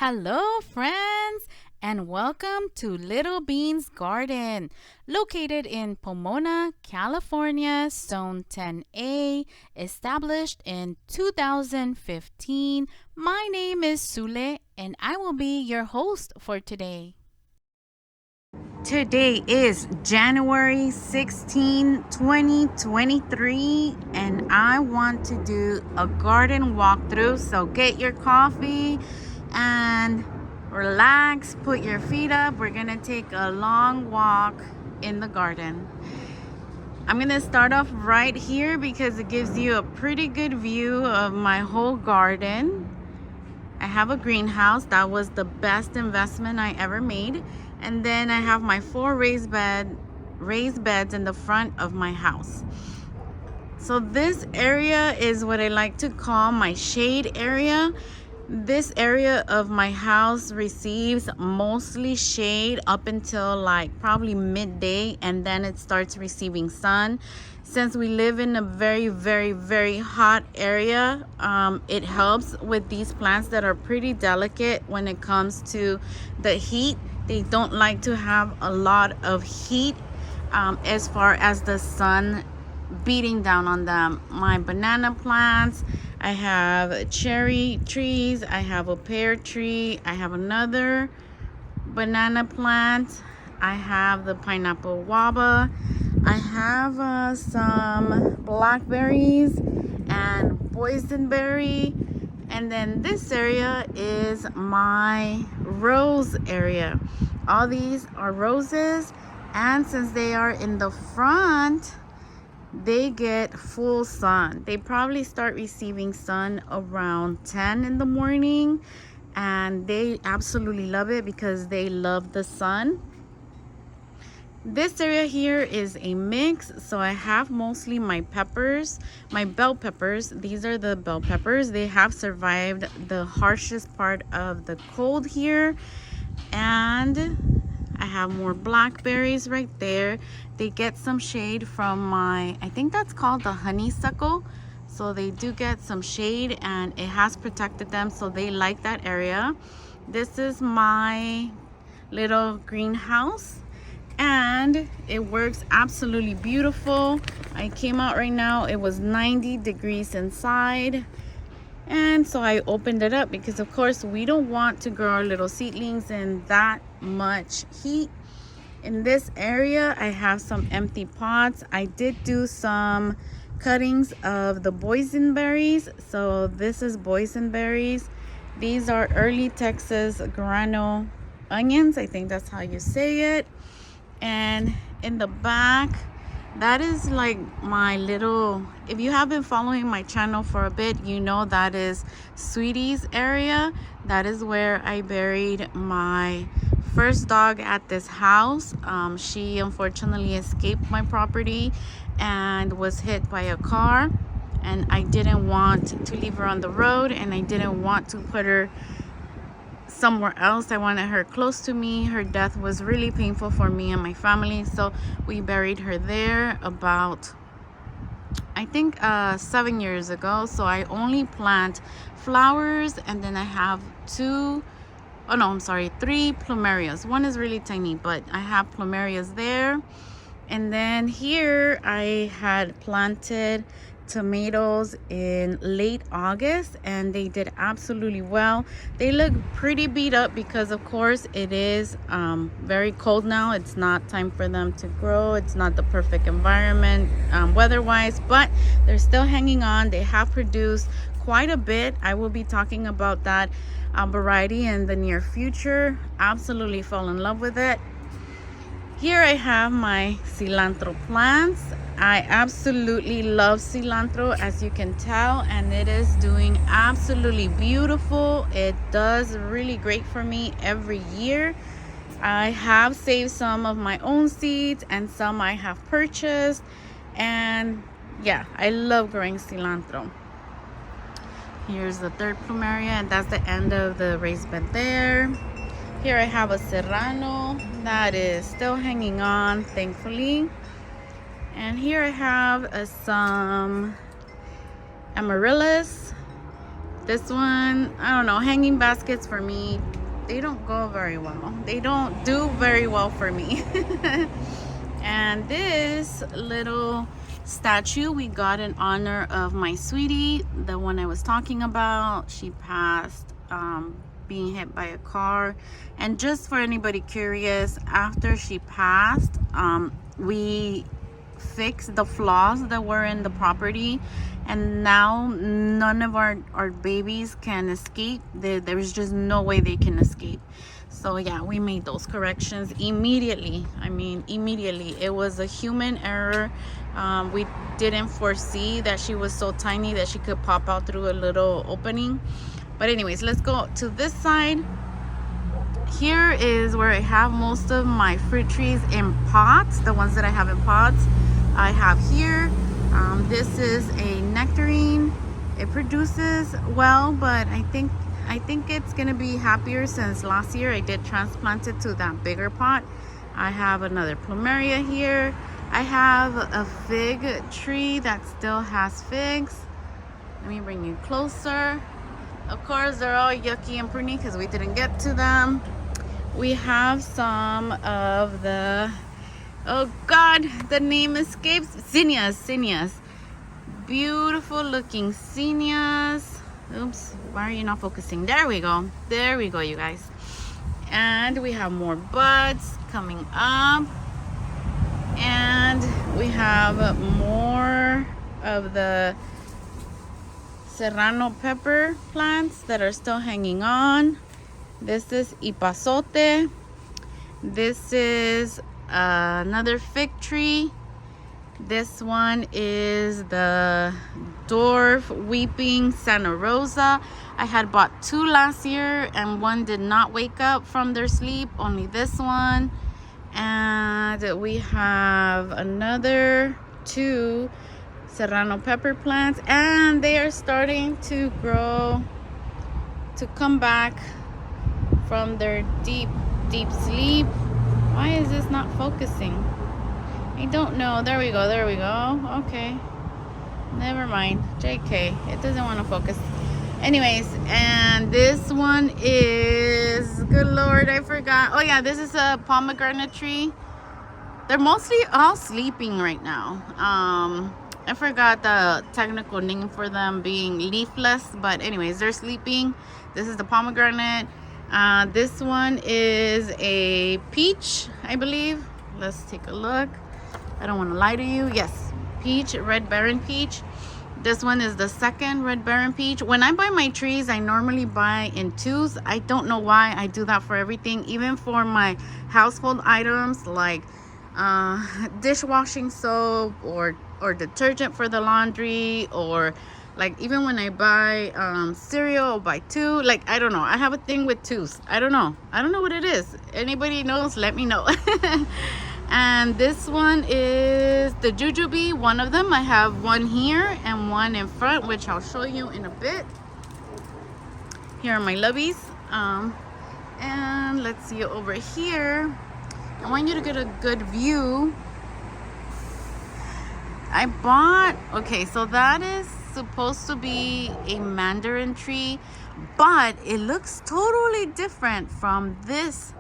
Hello, friends, and welcome to Little Bean's Garden, located in Pomona, California, Zone 10A, established in 2015. My name is Sule, and I will be your host for today. Today is January 16, 2023, and I want to do a garden walkthrough. So get your coffee and relax, put your feet up. We're gonna take a long walk in the garden. I'm gonna start off right here because it gives you a pretty good view of my whole garden. I have a greenhouse. That was the best investment I ever made. And then I have my 4 raised beds in the front of my house. So this area is what I like to call my shade area. This area of my house receives mostly shade up until like probably midday, and then it starts receiving sun. Since we live in a very, very, very hot area, it helps with these plants that are pretty delicate when it comes to the heat. They don't like to have a lot of heat as far as the sun beating down on them. My banana plants, I have cherry trees, I have a pear tree, I have another banana plant, I have the pineapple waba, I have some blackberries and boysenberry, and then this area is my rose area. All these are roses, and since they are in the front, they get full sun. They probably start receiving sun around 10 in the morning, and they absolutely love it because they love the sun. This area here is a mix, so I have mostly my peppers, my bell peppers. These are the bell peppers. They have survived the harshest part of the cold here. And I have more blackberries right there. They get some shade from my, I think that's called the honeysuckle. So they do get some shade, and it has protected them, so they like that area. This is my little greenhouse, and it works absolutely beautiful. I came out right now, it was 90 degrees inside, and so I opened it up because of course we don't want to grow our little seedlings in that much heat. In this area I have some empty pots. I did do some cuttings of the boysenberries. So this is boysenberries. These are early Texas grano onions, I think that's how you say it. And in the back, that is like my little, if you have been following my channel for a bit, you know that is Sweetie's area. That is where I buried my first dog at this house. She unfortunately escaped my property and was hit by a car, and I didn't want to leave her on the road, and I didn't want to put her somewhere else. I wanted her close to me. Her death was really painful for me and my family, so we buried her there about, I think 7 years ago. So I only plant flowers, and then I have 3 plumerias. One is really tiny, but I have plumerias there. And then here I had planted tomatoes in late August, and they did absolutely well. They look pretty beat up because of course it is very cold now. It's not time for them to grow. It's not the perfect environment weather wise, but they're still hanging on. They have produced quite a bit. I will be talking about that variety in the near future. Absolutely fell in love with it. Here I have my cilantro plants. I absolutely love cilantro, as you can tell, and it is doing absolutely beautiful. It does really great for me every year. I have saved some of my own seeds and some I have purchased, and yeah, I love growing cilantro. Here's the 3rd plumeria, and that's the end of the raised bed there. Here I have a serrano that is still hanging on, thankfully. And here I have some amaryllis. This one, I don't know, hanging baskets for me, they don't go very well. They don't do very well for me. And this little statue we got in honor of my sweetie, the one I was talking about. She passed being hit by a car. And just for anybody curious, after she passed, we fixed the flaws that were in the property, and now none of our babies can escape. There's just no way they can escape. So yeah, we made those corrections immediately. I mean, immediately. It was a human error. We didn't foresee that she was so tiny that she could pop out through a little opening. But anyways, let's go to this side. Here is where I have most of my fruit trees in pots, the ones that I have in pots. I have here, this is a nectarine. It produces well, but I think it's gonna be happier since last year I did transplant it to that bigger pot. I have another plumeria here. I have a fig tree that still has figs. Let me bring you closer. Of course, they're all yucky and pruny because we didn't get to them. We have some of the, oh God, the name escapes. Zinnias. Beautiful looking zinnias. Oops, why are you not focusing? There we go, you guys. And we have more buds coming up. And we have more of the serrano pepper plants that are still hanging on. This is ipazote. This is another fig tree. This one is the dwarf weeping Santa Rosa. I had bought 2 last year and one did not wake up from their sleep, only this one. And we have another 2 serrano pepper plants, and they are starting to grow, to come back from their deep sleep. Why is this not focusing? I don't know. There we go. Okay, never mind. JK, it doesn't want to focus. Anyways, and this one is, good Lord, I forgot. Oh yeah, this is a pomegranate tree. They're mostly all sleeping right now. I forgot the technical name for them, being leafless, but anyways, they're sleeping. This is the pomegranate. This one is a peach, I believe. Let's take a look. I don't want to lie to you. Yes, peach, red baron peach. This one is the second red baron peach. When I buy my trees, I normally buy in 2s. I don't know why I do that for everything, even for my household items like dishwashing soap or detergent for the laundry, or like even when I buy cereal, I'll buy 2. Like, I don't know, I have a thing with 2s. I don't know what it is. Anybody knows, let me know. And this one is the jujube, one of them. I have one here and one in front, which I'll show you in a bit. Here are my lovies. And let's see over here. I want you to get a good view. I bought, okay, so that is supposed to be a mandarin tree, but it looks totally different from this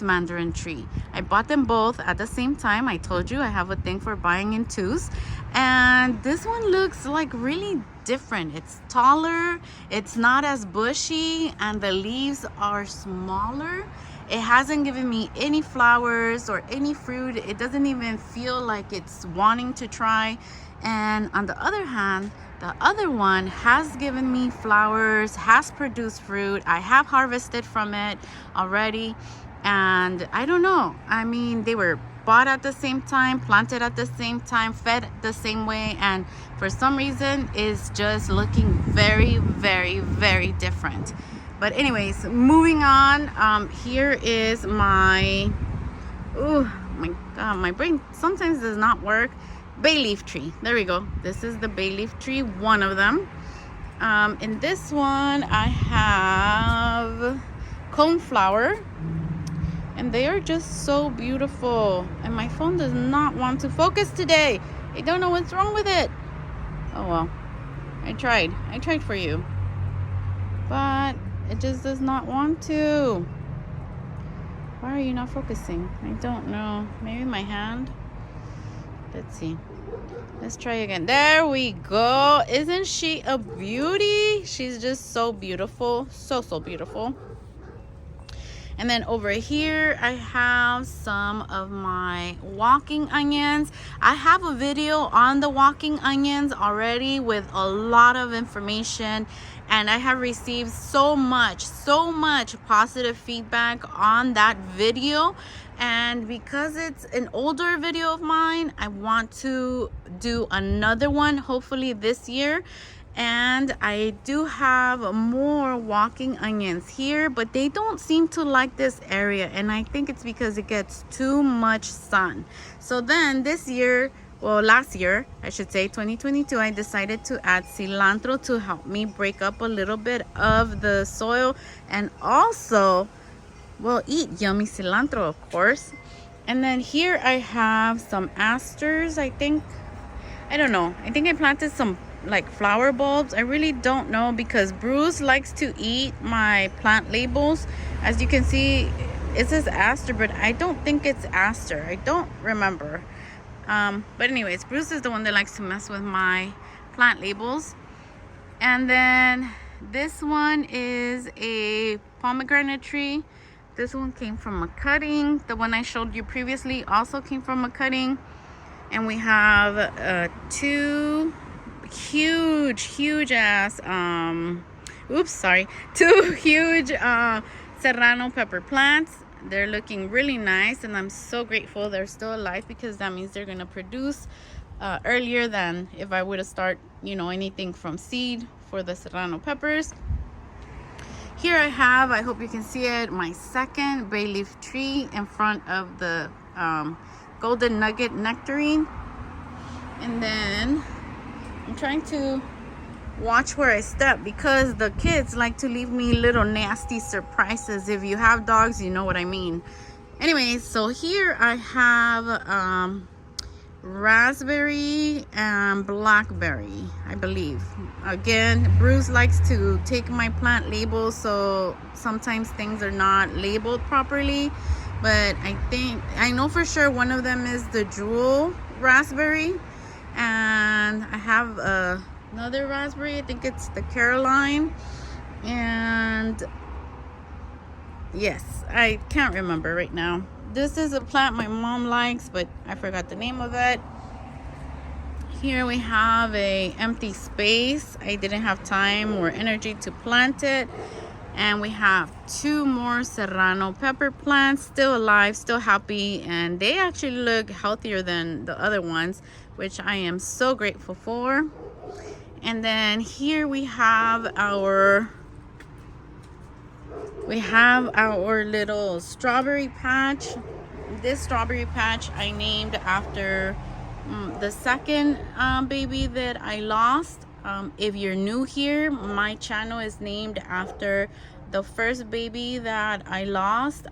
mandarin tree. I bought them both at the same time. I told you I have a thing for buying in 2s, and this one looks like really different. It's taller, it's not as bushy, and the leaves are smaller. It hasn't given me any flowers or any fruit. It doesn't even feel like it's wanting to try. And on the other hand, the other one has given me flowers, has produced fruit. I have harvested from it already. And I don't know, I mean, they were bought at the same time, planted at the same time, fed the same way, and for some reason it's just looking very, very, very different. But anyways, moving on. Here is my, oh my God, my brain sometimes does not work. Bay leaf tree. There we go. This is the bay leaf tree, one of them. In this one I have coneflower, and they are just so beautiful. And my phone does not want to focus today. I don't know what's wrong with it. Oh well, I tried for you. but it just does not want to. Why are you not focusing? I don't know. Maybe my hand. Let's see. Let's try again. There we go. Isn't she a beauty? She's just so beautiful. So beautiful. And then over here, I have some of my walking onions. I have a video on the walking onions already with a lot of information. And I have received so much positive feedback on that video. And because it's an older video of mine, I want to do another one, hopefully this year. And I do have more walking onions here, but they don't seem to like this area, and I think it's because it gets too much sun. So then this year, well, last year I should say, 2022, I decided to add cilantro to help me break up a little bit of the soil, and also we'll eat yummy cilantro, of course. And then here I have some asters. I don't know, I think I planted some like flower bulbs. I really don't know, because Bruce likes to eat my plant labels. As you can see, it says aster, but I don't think it's aster. I don't remember. But anyways, Bruce is the one that likes to mess with my plant labels. And then this one is a pomegranate tree. This one came from a cutting. The one I showed you previously also came from a cutting. And we have two huge ass two huge serrano pepper plants. They're looking really nice, and I'm so grateful they're still alive, because that means they're gonna produce earlier than if I would have started, anything from seed for the serrano peppers. Here I hope you can see it, my second bay leaf tree in front of the golden nugget nectarine. And then I'm trying to watch where I step, because the kids like to leave me little nasty surprises. If you have dogs, you know what I mean. Anyways, so here I have raspberry and blackberry, I believe. Again, Bruce likes to take my plant labels, so sometimes things are not labeled properly. But I know for sure one of them is the jewel raspberry. And I have another raspberry, I think it's the Caroline. And yes, I can't remember right now. This is a plant my mom likes, but I forgot the name of it. Here we have a empty space. I didn't have time or energy to plant it. And we have two more serrano pepper plants, still alive, still happy, and they actually look healthier than the other ones, which I am so grateful for. And then here we have our little strawberry patch. This strawberry patch I named after the second baby that I lost. If you're new here, my channel is named after the first baby that I lost.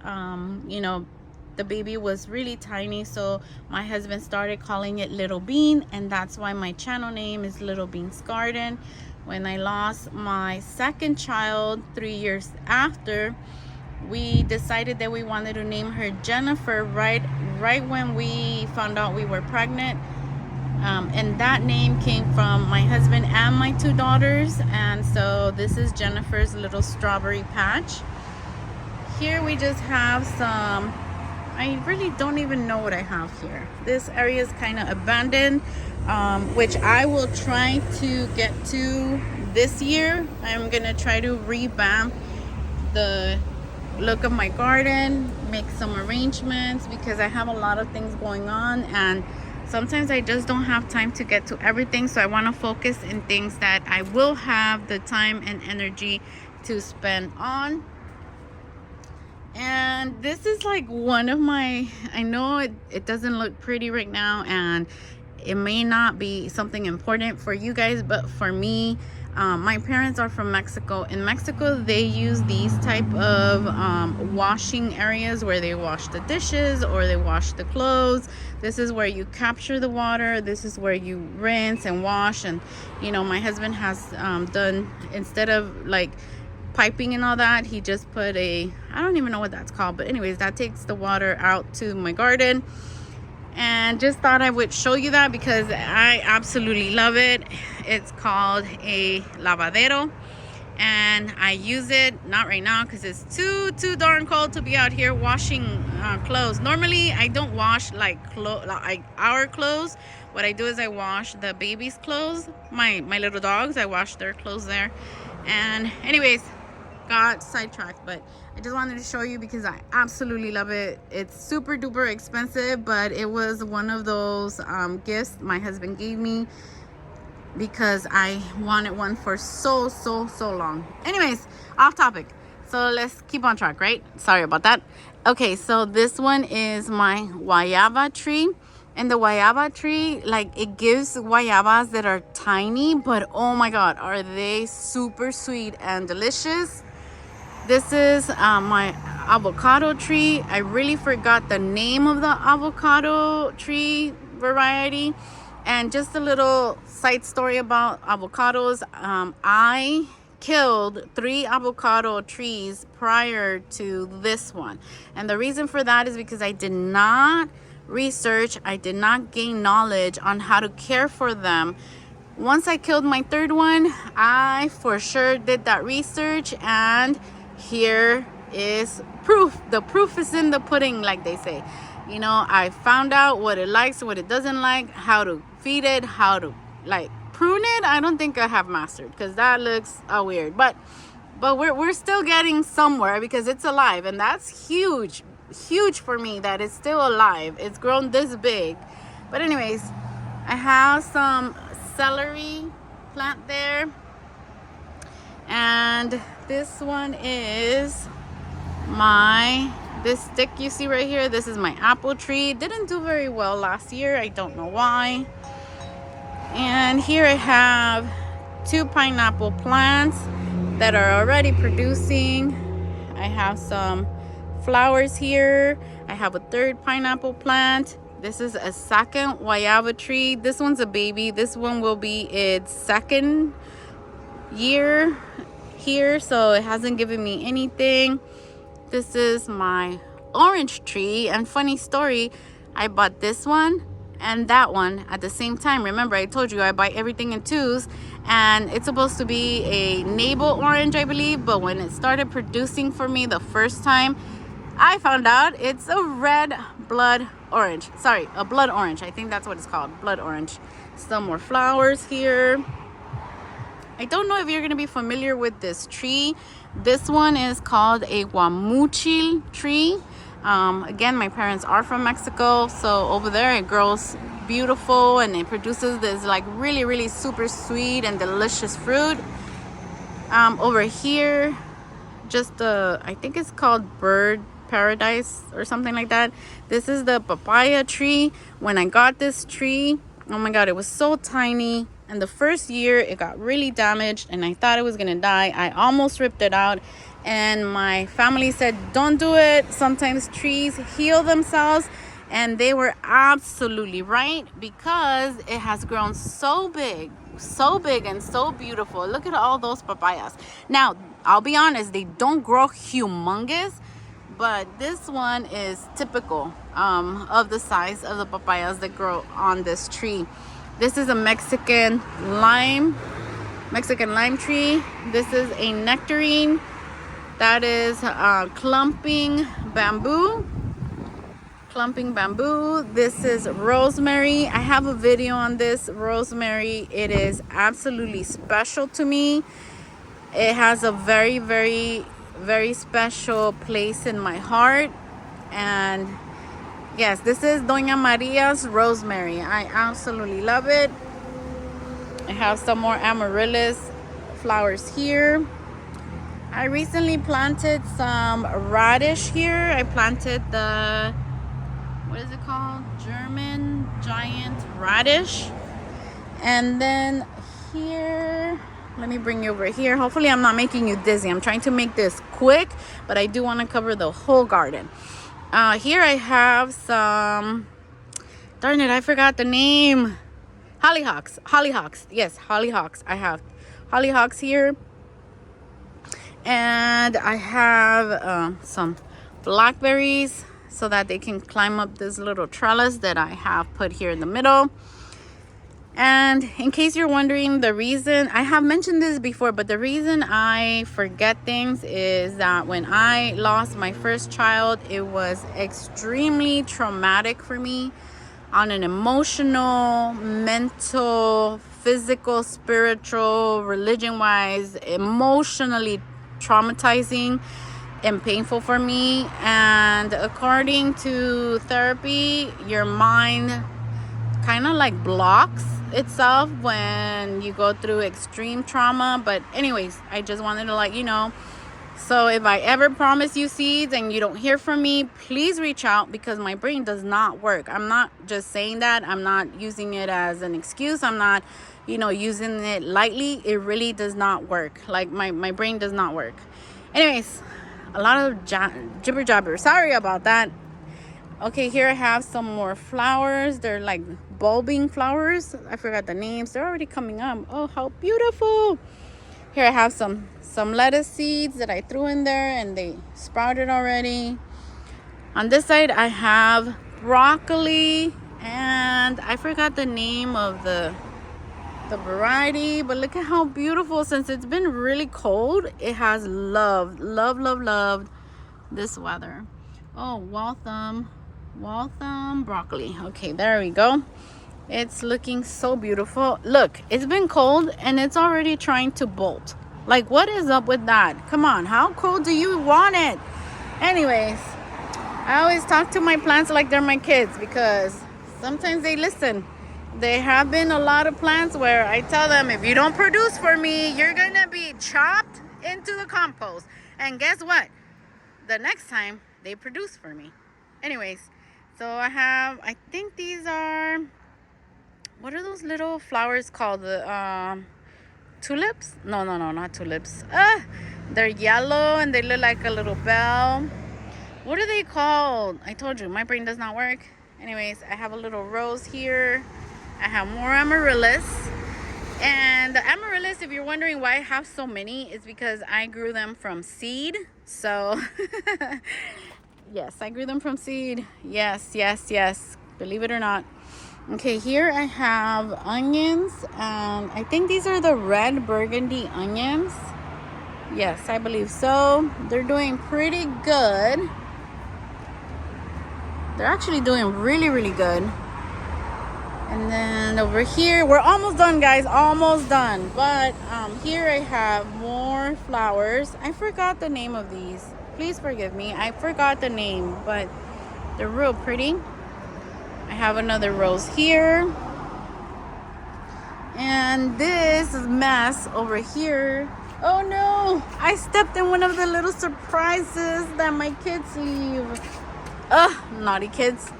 The baby was really tiny, so my husband started calling it Little Bean, and that's why my channel name is Little Bean's Garden. When I lost my second child 3 years after, we decided that we wanted to name her Jennifer right when we found out we were pregnant. And that name came from my husband and my two daughters. And so this is Jennifer's little strawberry patch. Here we just have some, I really don't even know what I have here. This area is kind of abandoned, which I will try to get to this year. I'm gonna try to revamp the look of my garden, make some arrangements, because I have a lot of things going on, and sometimes I just don't have time to get to everything. So I want to focus in things that I will have the time and energy to spend on. And this is like one of my, I know it doesn't look pretty right now, and it may not be something important for you guys, but for me, my parents are from Mexico. In Mexico, they use these type of washing areas where they wash the dishes or they wash the clothes. This is where you capture the water. This is where you rinse and wash. And my husband has done, instead of like piping and all that. He just put I don't even know what that's called, but anyways, that takes the water out to my garden. And just thought I would show you that because I absolutely love it. It's called a lavadero, and I use it not right now because it's too darn cold to be out here washing clothes. Normally I don't wash like our clothes. What I do is I wash the baby's clothes, my little dogs. I wash their clothes there. And anyways, got sidetracked, but I just wanted to show you because I absolutely love it. It's super duper expensive, but it was one of those gifts my husband gave me because I wanted one for so long. Anyways, off topic, so let's keep on track, right? Sorry about that. Okay, so this one is my guayaba tree. And the guayaba tree, like, it gives guayabas that are tiny, but oh my god, are they super sweet and delicious. This is my avocado tree. I really forgot the name of the avocado tree variety. And just a little side story about avocados. I killed 3 avocado trees prior to this one. And the reason for that is because I did not research, I did not gain knowledge on how to care for them. Once I killed my 3rd one, I for sure did that research, and here is proof. The proof is in the pudding, like they say. You know, I found out what it likes, what it doesn't like, how to feed it, how to like prune it. I don't think I have mastered because that looks weird, but we're still getting somewhere because it's alive, and that's huge for me that it's still alive. It's grown this big. But anyways, I have some celery plant there, and this one is this stick you see right here. This is my apple tree. Didn't do very well last year, I don't know why. And here I have 2 pineapple plants that are already producing. I have some flowers here. I have a 3rd pineapple plant. This is a 2nd guayaba tree. This one's a baby. This one will be its 2nd year here, so it hasn't given me anything. This is my orange tree, and funny story, I bought this one and that one at the same time. Remember, I told you I buy everything in 2s, and it's supposed to be a navel orange, I believe, but when it started producing for me the first time, I found out it's a red blood orange. Sorry, a blood orange. I think that's what it's called, blood orange. Some more flowers here. I don't know if you're going to be familiar with this tree. This one is called a guamuchil tree. Again, my parents are from Mexico, so over there it grows beautiful, and it produces this like really super sweet and delicious fruit. Over here, just I think it's called bird paradise or something like that. This is the papaya tree. When I got this tree, oh my god, it was so tiny, and the first year it got really damaged and I thought it was gonna die. I almost ripped it out, and my family said don't do it, sometimes trees heal themselves, and they were absolutely right because it has grown so big and so beautiful. Look at all those papayas. Now I'll be honest, they don't grow humongous, but this one is typical of the size of the papayas that grow on this tree. This is a Mexican lime tree. This is a nectarine. That is clumping bamboo. This is rosemary. I have a video on this rosemary. It is absolutely special to me. It has a very special place in my heart. And yes, this is Doña Maria's rosemary. I absolutely love it. I have some more amaryllis flowers here. I recently planted some radish here. I planted the, what is it called? German giant radish. And then here, let me bring you over here. Hopefully I'm not making you dizzy. I'm trying to make this quick, but I do want to cover the whole garden. Here I have some, darn it, I forgot the name. Hollyhocks. Yes, hollyhocks. I have hollyhocks here. And I have some blackberries so that they can climb up this little trellis that I have put here in the middle. And in case you're wondering, the reason I have mentioned this before, but the reason I forget things is that when I lost my first child, it was extremely traumatic for me on an emotional, mental, physical, spiritual, religion wise, emotionally traumatizing and painful for me. And according to therapy, your mind kind of like blocks itself when you go through extreme trauma. But anyways, I just wanted to let you know. So if I ever promise you seeds and you don't hear from me, please reach out, because my brain does not work. I'm not just saying that. I'm not using it as an excuse. I'm not, using it lightly. It really does not work. Like my brain does not work. Anyways, a lot of jibber jabber. Sorry about that. Okay, here I have some more flowers. They're like bulbing flowers. I forgot the names. They're already coming up. Oh, how beautiful. Here I have some lettuce seeds that I threw in there and they sprouted already. On this side I have broccoli, and I forgot the name of the variety, but look at how beautiful. Since it's been really cold, it has loved this weather. Oh, Waltham broccoli. Okay, there we go. It's looking so beautiful. Look, it's been cold and it's already trying to bolt. Like, what is up with that? Come on, how cold do you want it? Anyways, I always talk to my plants like they're my kids, because sometimes they listen. There have been a lot of plants where I tell them, if you don't produce for me, you're gonna be chopped into the compost. And guess what? The next time they produce for me. Anyways, so I think these are, what are those little flowers called? The tulips? No, not tulips. They're yellow and they look like a little bell. What are they called? I told you, my brain does not work. Anyways, I have a little rose here. I have more amaryllis. And the amaryllis, if you're wondering why I have so many, is because I grew them from seed. So yes, I grew them from seed. Yes. Believe it or not. Okay, here I have onions, and I think these are the red burgundy onions. Yes, I believe so. They're doing pretty good. They're actually doing really good. And then over here, we're almost done, guys, almost done. But here I have more flowers. I forgot the name of these. Please forgive me. I forgot the name, but they're real pretty. I have another rose here. And this mess over here. Oh no, I stepped in one of the little surprises that my kids leave. Naughty kids.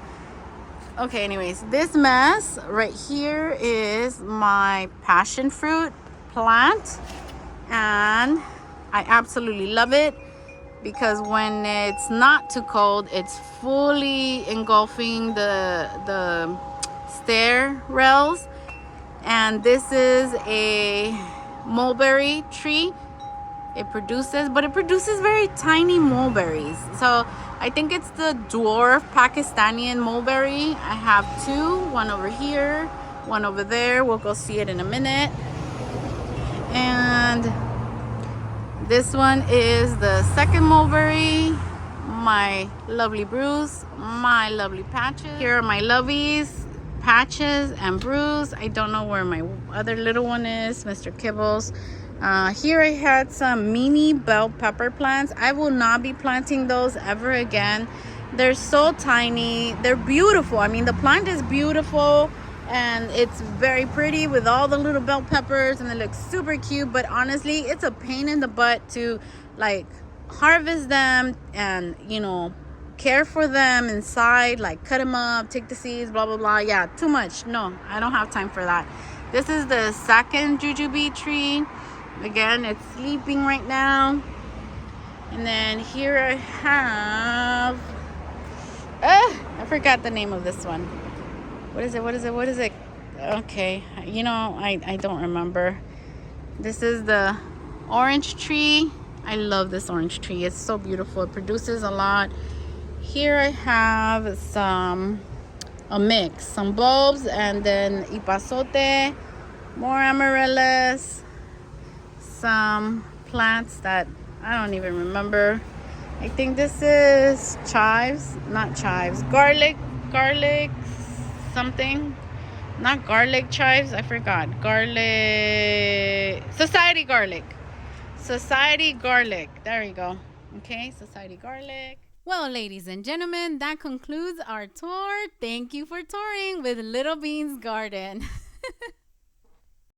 Okay, anyways, this mess right here is my passion fruit plant, and I absolutely love it, because when it's not too cold, it's fully engulfing the stair rails. And this is a mulberry tree. It produces very tiny mulberries. So I think it's the dwarf Pakistani mulberry. I have two, one over here, one over there. We'll go see it in a minute. And this one is the second mulberry. My lovely Bruce, my lovely Patches. Here are my lovies, Patches and Bruce. I don't know where my other little one is, Mr. Kibbles. Here I had some mini bell pepper plants. I will not be planting those ever again. They're so tiny. They're beautiful. I mean, the plant is beautiful and it's very pretty with all the little bell peppers, and it looks super cute. But honestly, it's a pain in the butt to like harvest them and, care for them inside, like cut them up, take the seeds, blah, blah, blah. Yeah, too much. No, I don't have time for that. This is the second jujube tree. Again, it's sleeping right now. And then here I have, I forgot the name of this one. What is it? Okay, I don't remember. This is the orange tree. I love this orange tree. It's so beautiful. It produces a lot. Here I have a mix, some bulbs, and then ipazote, more amaryllis, some plants that I don't even remember. I think this is chives, not chives, garlic something, not garlic chives, I forgot. Garlic, society garlic, there you go. Okay, society garlic. Well, ladies and gentlemen, that concludes our tour. Thank you for touring with Little Bean's Garden.